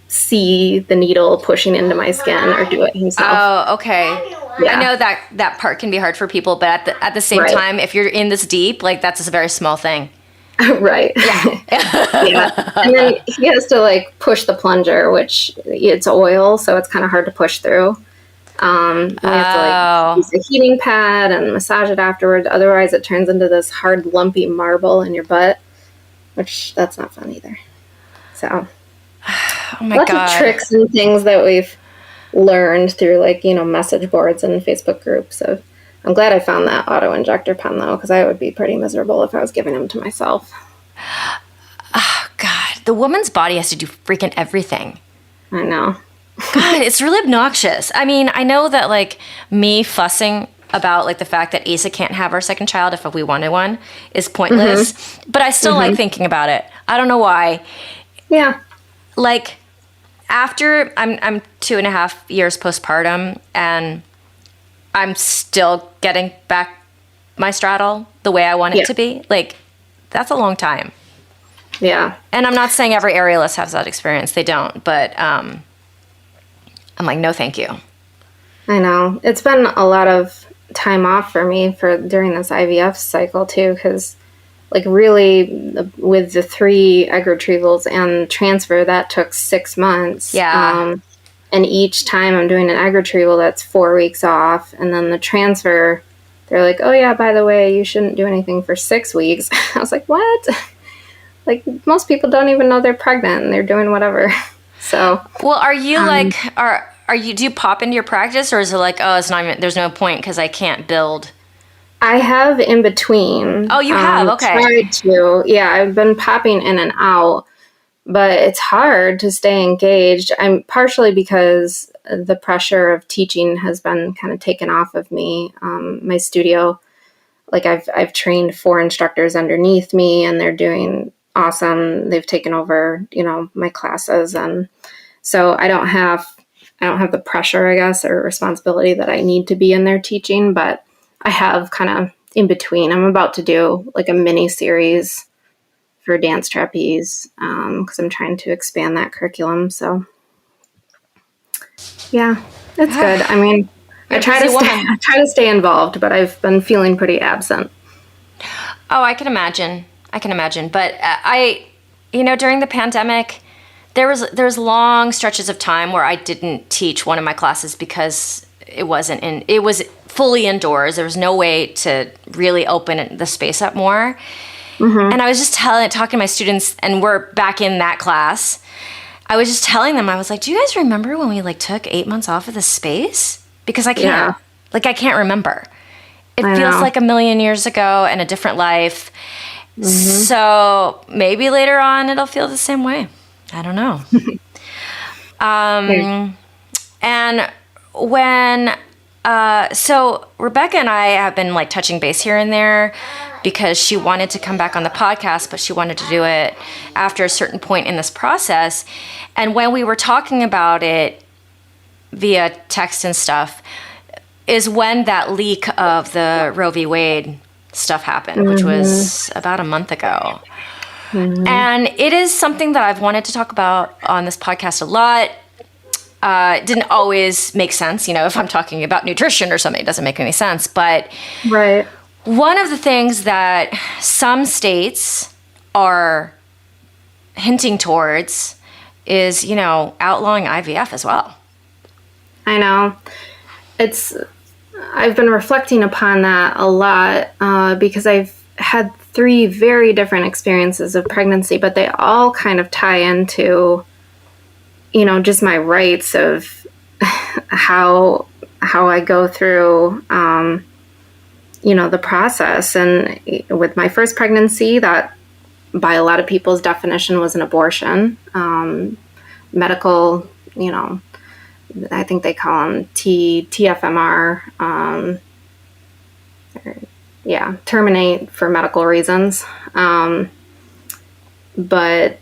see the needle pushing into my skin or do it himself. Oh, okay. Yeah. I know that part can be hard for people, but at the same time, if you're in this deep, like that's a very small thing. Right. Yeah. Yeah. And then he has to like push the plunger, which it's oil, so it's kind of hard to push through. We have to like use a heating pad and massage it afterwards. Otherwise, it turns into this hard, lumpy marble in your butt, which that's not fun either. So, oh my lots God. of tricks and things that we've learned through like, message boards and Facebook groups. So I'm glad I found that auto injector pen though, because I would be pretty miserable if I was giving them to myself. Oh God, the woman's body has to do freaking everything. I know. God, it's really obnoxious. I mean, I know that like me fussing about like the fact that Asa can't have our second child if we wanted one is pointless, but I still like thinking about it. I don't know why. Yeah. Like after I'm 2.5 years postpartum and I'm still getting back my straddle the way I want it to be. Like that's a long time. Yeah. And I'm not saying every aerialist has that experience. They don't, but I'm like, no, thank you. I know. It's been a lot of time off for me during this IVF cycle too, because like really with the 3 egg retrievals and transfer, that took 6 months. Yeah. And each time I'm doing an egg retrieval, that's 4 weeks off. And then the transfer, they're like, oh yeah, by the way, you shouldn't do anything for 6 weeks. I was like, what? Like most people don't even know they're pregnant and they're doing whatever. So, well, are you do you pop into your practice, or is it like, oh, it's not even, there's no point because I can't build? I have in between. Oh, you have? Okay. Tried to. Yeah, I've been popping in and out, but it's hard to stay engaged. I'm partially because the pressure of teaching has been kind of taken off of me. My studio, like I've trained 4 instructors underneath me, and they're doing awesome. They've taken over, my classes, and so I don't have the pressure, I guess, or responsibility that I need to be in there teaching, but I have kind of in between. I'm about to do like a mini series for dance trapeze because I'm trying to expand that curriculum. So yeah, it's good. I mean, I try to stay involved, but I've been feeling pretty absent. Oh, I can imagine. But during the pandemic, there was long stretches of time where I didn't teach one of my classes because it was fully indoors. There was no way to really open the space up more. Mm-hmm. And I was just talking to my students, and we're back in that class. I was just telling them, I was like, do you guys remember when we like took 8 months off of the space? Because I can't, I can't remember. It feels like a million years ago and a different life. Mm-hmm. So maybe later on it'll feel the same way. I don't know. And when, so Rebecca and I have been like touching base here and there because she wanted to come back on the podcast, but she wanted to do it after a certain point in this process. And when we were talking about it via text and stuff is when that leak of the Roe v. Wade stuff happened, which was about a month ago. Mm-hmm. And it is something that I've wanted to talk about on this podcast a lot. It didn't always make sense. If I'm talking about nutrition or something, it doesn't make any sense. But one of the things that some states are hinting towards is, outlawing IVF as well. I know. I've been reflecting upon that a lot because I've had 3 very different experiences of pregnancy, but they all kind of tie into, just my rights of how I go through, the process. And with my first pregnancy, that by a lot of people's definition was an abortion. Medical, I think they call them TFMR. Terminate for medical reasons. But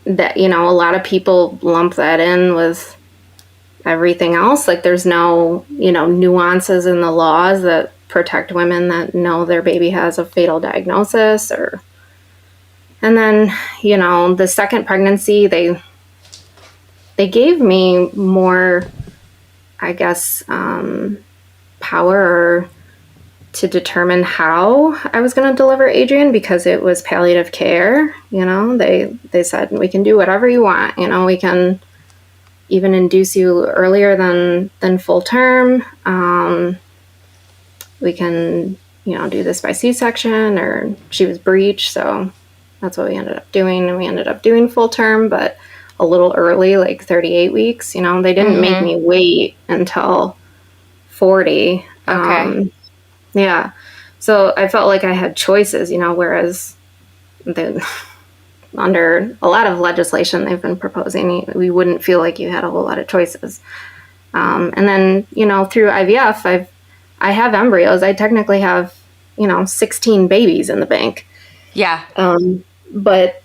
that, a lot of people lump that in with everything else. Like there's no, nuances in the laws that protect women that know their baby has a fatal diagnosis and then, the second pregnancy, they gave me more, I guess, power to determine how I was going to deliver Adrian because it was palliative care. They said, we can do whatever you want. We can even induce you earlier than full term. We can, do this by C-section, or she was breech. So that's what we ended up doing. And we ended up doing full term, but a little early, like 38 weeks. They didn't make me wait until 40. Okay. Yeah. So I felt like I had choices, whereas under a lot of legislation they've been proposing, we wouldn't feel like you had a whole lot of choices. And then, through IVF, I have embryos. I technically have, 16 babies in the bank. Yeah. But,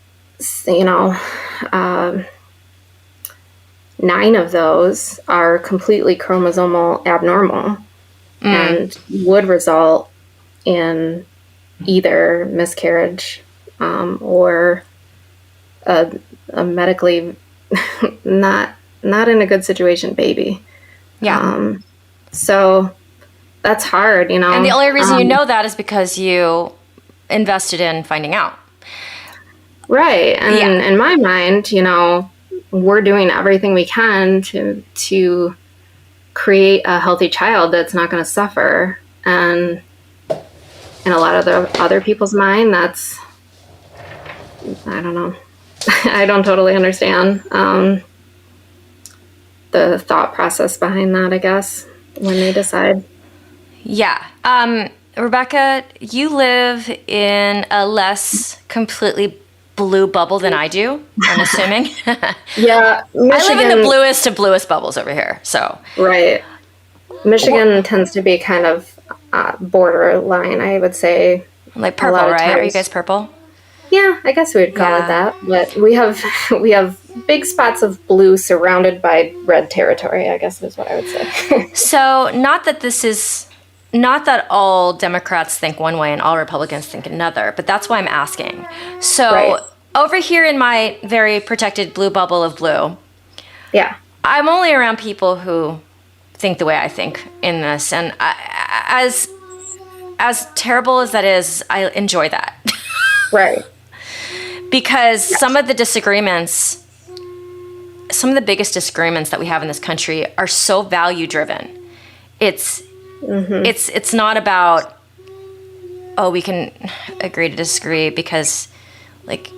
9 of those are completely chromosomal abnormal and would result in either miscarriage or a medically not in a good situation baby. Yeah. So that's hard, And the only reason you know that is because you invested in finding out. Right. And in my mind, we're doing everything we can to create a healthy child that's not going to suffer. And in a lot of the other people's mind, that's, I don't know. I don't totally understand the thought process behind that, I guess, when they decide. Yeah. Rebecca, you live in a less completely blue bubble than I do, I'm assuming. Yeah. Michigan, I live in the bluest of bluest bubbles over here, so. Right. Michigan tends to be kind of borderline, I would say. Like purple, right? Are you guys purple? Yeah, I guess we would call it that. But we have big spots of blue surrounded by red territory, I guess is what I would say. So not that all Democrats think one way and all Republicans think another, but that's why I'm asking. So over here in my very protected blue bubble of blue, yeah, I'm only around people who think the way I think in this. And as terrible as that is, I enjoy that. Right. Because some of the biggest disagreements that we have in this country are so value driven. It's not about, we can agree to disagree because,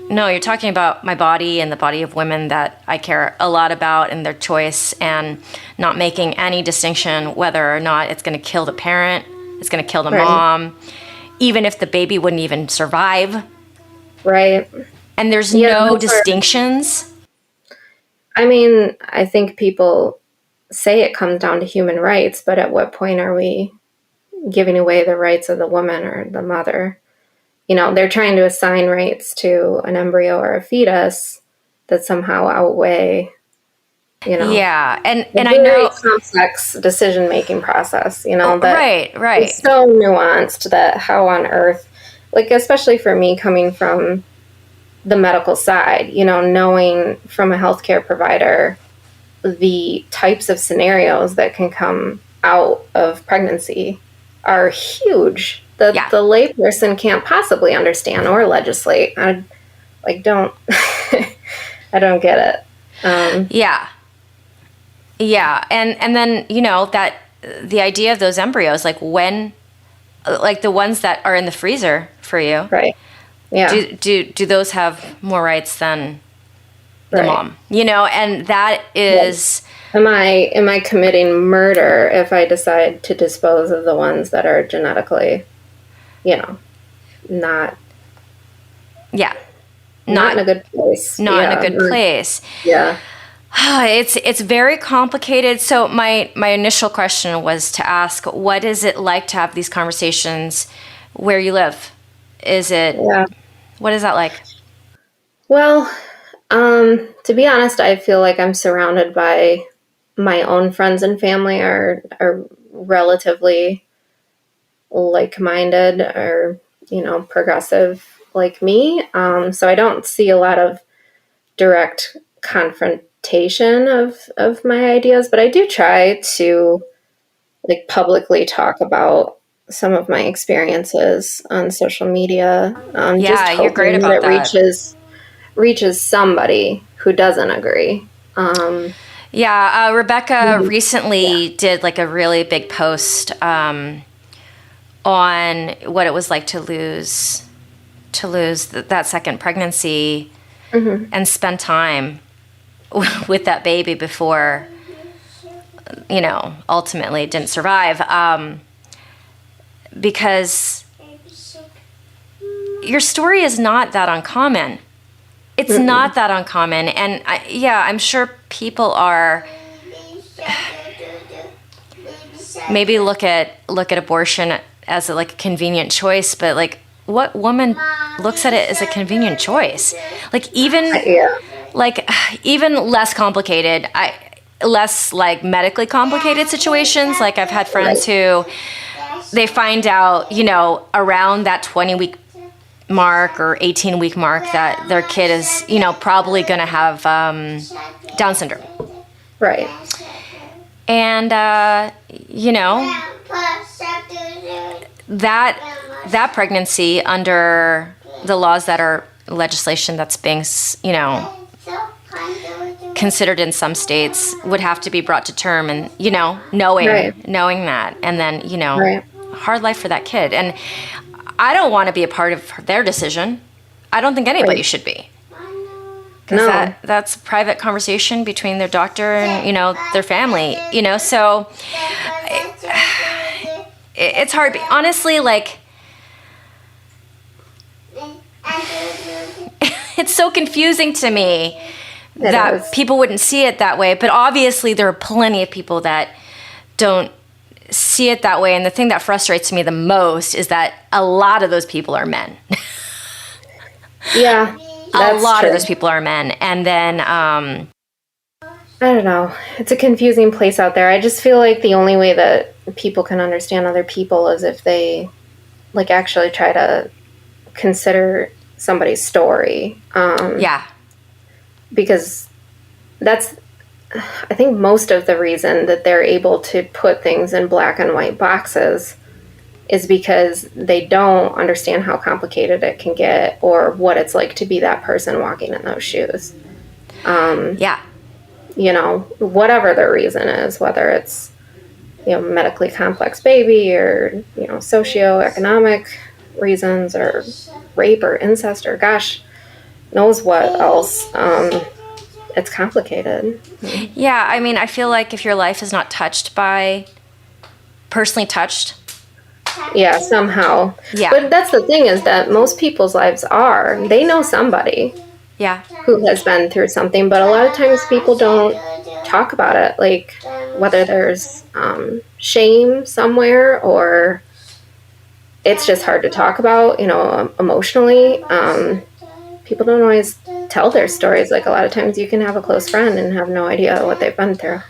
no, you're talking about my body and the body of women that I care a lot about and their choice, and not making any distinction whether or not it's going to kill the parent, it's going to kill the mom, even if the baby wouldn't even survive. Right. And there's no distinctions. I mean, I think people say it comes down to human rights, but at what point are we giving away the rights of the woman or the mother? They're trying to assign rights to an embryo or a fetus that somehow outweigh, Yeah, and I know complex decision-making process, that right. It's so nuanced that how on earth, especially for me coming from the medical side, knowing from a healthcare provider the types of scenarios that can come out of pregnancy are huge that the layperson can't possibly understand or legislate. I don't I don't get it. Yeah. And then, that the idea of those embryos, when, the ones that are in the freezer for you. Right. Yeah. Do those have more rights than the mom? And that is... Am I committing murder if I decide to dispose of the ones that are genetically, not... Yeah. not in a good place. Not in a good place. Yeah. It's very complicated. So my initial question was to ask, what is it like to have these conversations where you live? What is that like? Well, to be honest, I feel like I'm surrounded by my own friends and family are relatively like-minded or, progressive like me. So I don't see a lot of direct confrontation of my ideas, but I do try to like publicly talk about some of my experiences on social media. Just hoping you're great about that. It reaches somebody who doesn't agree. Rebecca recently did like a really big post on what it was like to lose that second pregnancy and spend time with that baby before, ultimately didn't survive. Because your story is not that uncommon. It's not that uncommon. And I'm sure people are maybe look at abortion as a convenient choice, but like what woman looks at it as a convenient choice? Like even less complicated, less like medically complicated situations. Like I've had friends who they find out, around that 20-week mark or 18-week mark that their kid is, probably going to have Down syndrome. Right. And, that pregnancy under the laws that are legislation that's being, considered in some states would have to be brought to term and, knowing that. And then, hard life for that kid. And I don't want to be a part of their decision. I don't think anybody should be. Because that's a private conversation between their doctor and, their family, so it's hard. Honestly, it's so confusing to me that people wouldn't see it that way. But obviously there are plenty of people that don't see it that way. And the thing that frustrates me the most is that a lot of those people are men. Yeah. A lot of those people are men. And then, I don't know. It's a confusing place out there. I just feel like the only way that people can understand other people is if they actually try to consider somebody's story. Because that's, I think most of the reason that they're able to put things in black and white boxes is because they don't understand how complicated it can get or what it's like to be that person walking in those shoes. Whatever the reason is, whether it's, medically complex baby or, socioeconomic reasons or rape or incest or gosh knows what else. It's complicated. Yeah, I mean, I feel like if your life is not personally touched. Yeah, somehow. Yeah. But that's the thing is that most people's lives are. They know somebody. Yeah. Who has been through something, but a lot of times people don't talk about it. Like whether there's shame somewhere or it's just hard to talk about, emotionally. People don't always tell their stories. Like a lot of times you can have a close friend and have no idea what they've been through.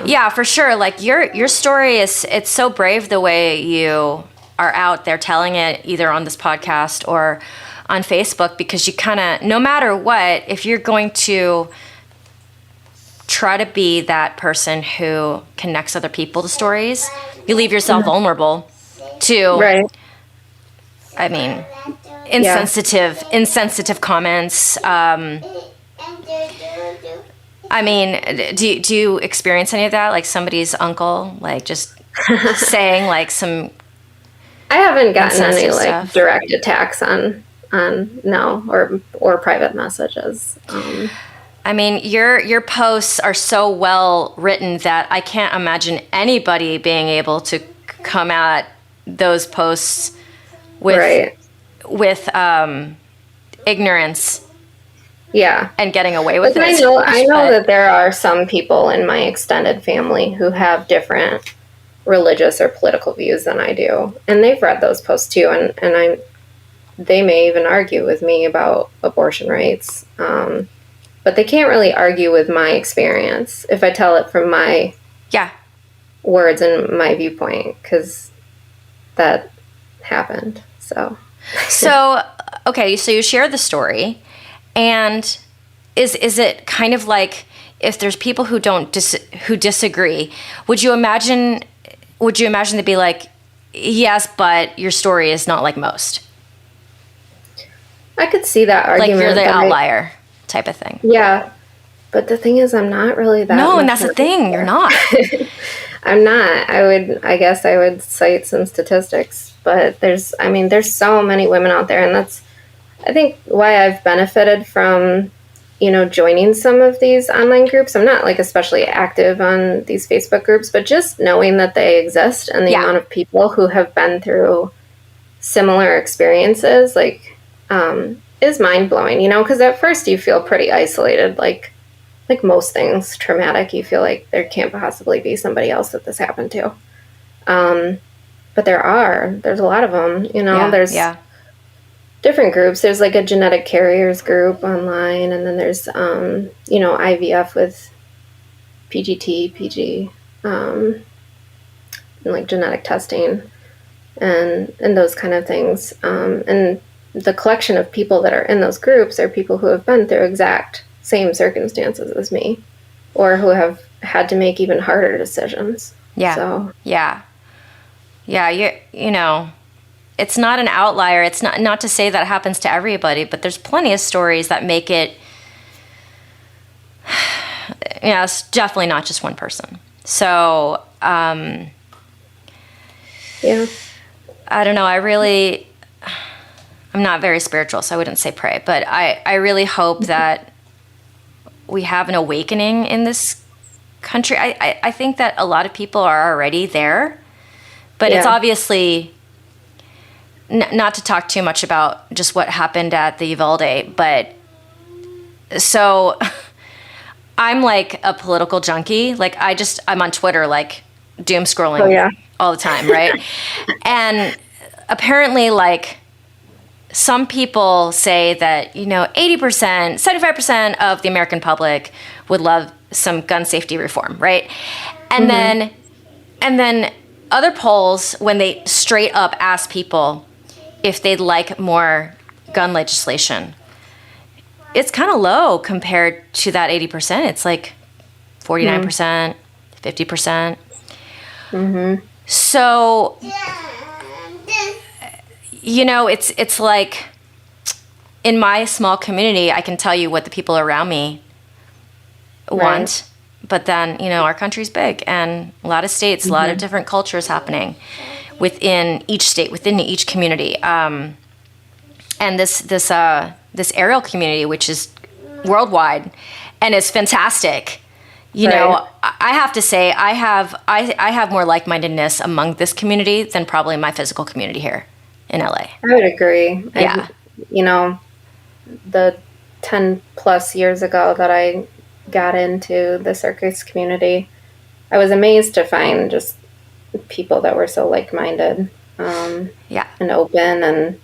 Yeah, for sure. Like your story it's so brave the way you are out there telling it either on this podcast or on Facebook, because you kind of, no matter what, if you're going to try to be that person who connects other people to stories, you leave yourself vulnerable to, I mean, insensitive comments. I mean, do you experience any of that? Like somebody's uncle, just saying some. I haven't gotten any direct attacks on no or private messages. I mean, your posts are so well written that I can't imagine anybody being able to come at those posts with ignorance Yeah. and getting away with But it. I know that there are some people in my extended family who have different religious or political views than I do. And they've read those posts too. And they may even argue with me about abortion rights. But they can't really argue with my experience if I tell it from my words and my viewpoint, because that happened. So okay, so you share the story, and is it kind of like, if there's people who who disagree, would you imagine they'd be like, yes, but your story is not like most? I could see that argument. Like you're the outlier type of thing. Yeah. But the thing is, I'm not really that. No, and that's the thing. You're not. I'm not. I guess I would cite some statistics, but there's so many women out there, and that's, I think, why I've benefited from, joining some of these online groups. I'm not like especially active on these Facebook groups, but just knowing that they exist and the amount of people who have been through similar experiences, like, is mind blowing, because at first you feel pretty isolated, like most things traumatic, you feel like there can't possibly be somebody else that this happened to. But there's a lot of them, there's different groups. There's like a genetic carriers group online, and then there's, IVF with PGT, PG, and like genetic testing and those kind of things. And the collection of people that are in those groups are people who have been through exact same circumstances as me, or who have had to make even harder decisions. Yeah. So. Yeah. It's not an outlier. It's not to say that happens to everybody, but there's plenty of stories that make it, it's definitely not just one person. So, yeah. I don't know. I'm not very spiritual, so I wouldn't say pray, but I really hope that we have an awakening in this country. I think that a lot of people are already there, but it's obviously not to talk too much about just what happened at the Uvalde, but so I'm like a political junkie. Like I'm on Twitter, like doom scrolling all the time. Right. And apparently, like, some people say that, 80%, 75% of the American public would love some gun safety reform, right? And then other polls, when they straight up ask people if they'd like more gun legislation, it's kind of low compared to that 80%. It's like 49%, 50%. Mm-hmm. So, it's like, in my small community, I can tell you what the people around me want. But then, our country's big, and a lot of states, a lot of different cultures happening within each state, within each community. And this aerial community, which is worldwide and is fantastic. I have to say, I have more like-mindedness among this community than probably my physical community here in LA. I would agree. Yeah. The 10 plus years ago that I got into the circus community, I was amazed to find just people that were so like-minded, and open and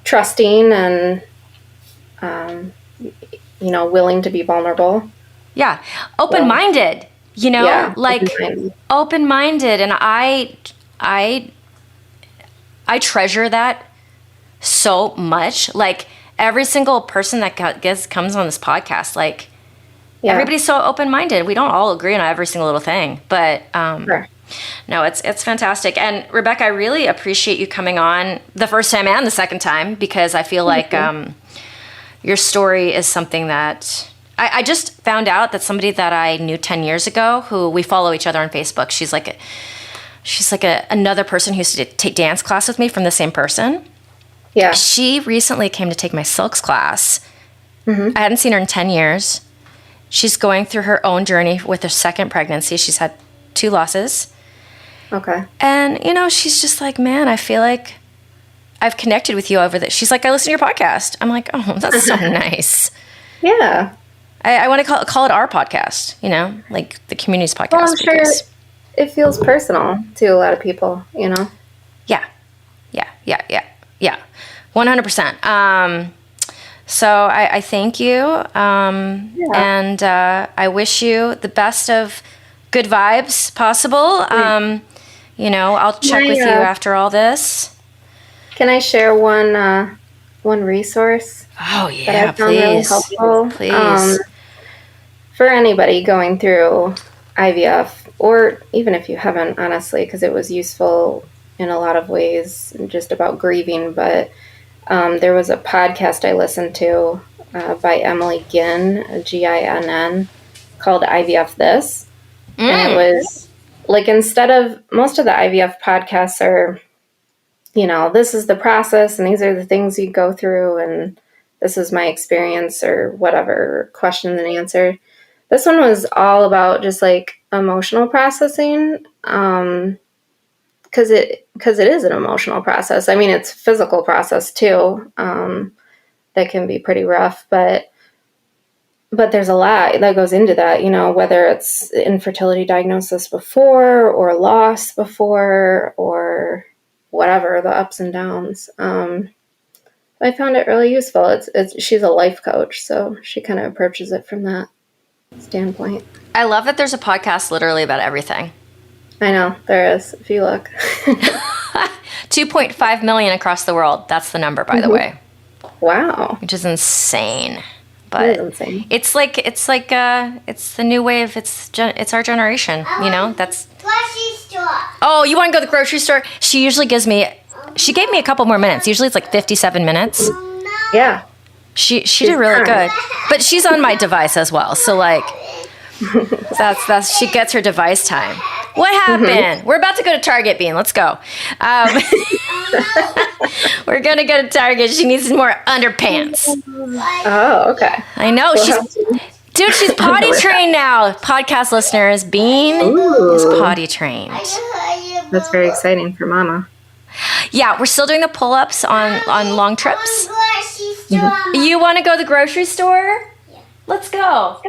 trusting and, willing to be vulnerable. Yeah. Open-minded, open-minded. Open-minded. And I treasure that so much. Like, every single person that comes on this podcast, like, everybody's so open-minded. We don't all agree on every single little thing, but Sure. No, it's fantastic. And Rebecca, I really appreciate you coming on the first time and the second time, because I feel like your story is something that I just found out that somebody that I knew 10 years ago, who we follow each other on Facebook. She's like another person who used to take dance class with me from the same person. Yeah. She recently came to take my silks class. Mm-hmm. I hadn't seen her in 10 years. She's going through her own journey with her second pregnancy. She's had 2 losses. Okay. And, she's just like, man, I feel like I've connected with you over this. She's like, I listen to your podcast. I'm like, oh, that's so nice. Yeah. I want to call it our podcast, like the community's podcast. Well, I'm sure it feels personal to a lot of people, Yeah. 100%. So I thank you. And I wish you the best of good vibes possible. I'll check with you after all this. Can I share one resource? Oh, yeah, that I found really helpful? Please. For anybody going through IVF, or even if you haven't, honestly, because it was useful in a lot of ways, just about grieving. But there was a podcast I listened to by Emily Ginn, Ginn, called IVF This. And it was like, instead of most of the IVF podcasts are, this is the process and these are the things you go through and this is my experience or whatever, question and answer. This one was all about just like emotional processing, because it is an emotional process. I mean, it's a physical process too, that can be pretty rough, but there's a lot that goes into that, whether it's infertility diagnosis before or loss before or whatever, the ups and downs. I found it really useful. She's a life coach, so she kind of approaches it from that standpoint. I love that there's a podcast literally about everything. I know, there is, if you look. 2.5 million across the world. That's the number, by the way. Wow. Which is insane. But it's the new wave. It's our generation, that's Grocery store. Oh, you want to go to the grocery store? She gave me a couple more minutes. Usually it's like 57 minutes. Yeah. She did really good. But she's on my device as well. So like that's she gets her device time. What happened? Mm-hmm. We're about to go to Target, Bean. Let's go. We're going to go to Target. She needs more underpants. Oh, okay. I know. She's potty trained now. Podcast listeners, Bean is potty trained. That's very exciting for Mama. Yeah, we're still doing the pull-ups on long trips. Mm-hmm. You want to go to the grocery store? Yeah. Let's go.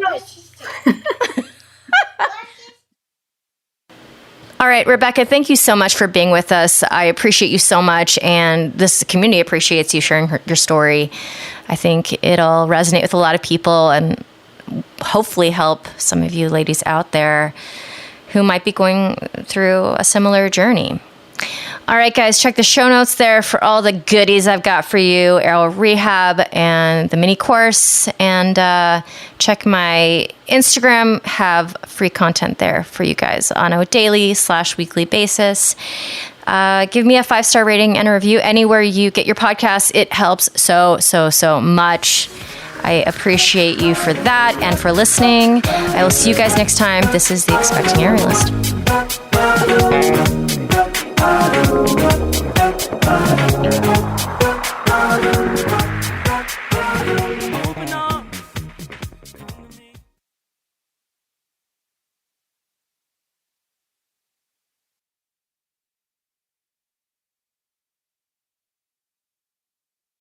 All right, Rebecca, thank you so much for being with us. I appreciate you so much, and this community appreciates you sharing your story. I think it'll resonate with a lot of people and hopefully help some of you ladies out there who might be going through a similar journey. All right, guys, check the show notes there for all the goodies I've got for you, Aero Rehab and the mini course, and check my Instagram, have free content there for you guys on a daily/weekly basis. Give me a 5-star rating and a review anywhere you get your podcasts. It helps so much. I appreciate you for that and for listening. I will see you guys next time. This is the Expecting Aerialist.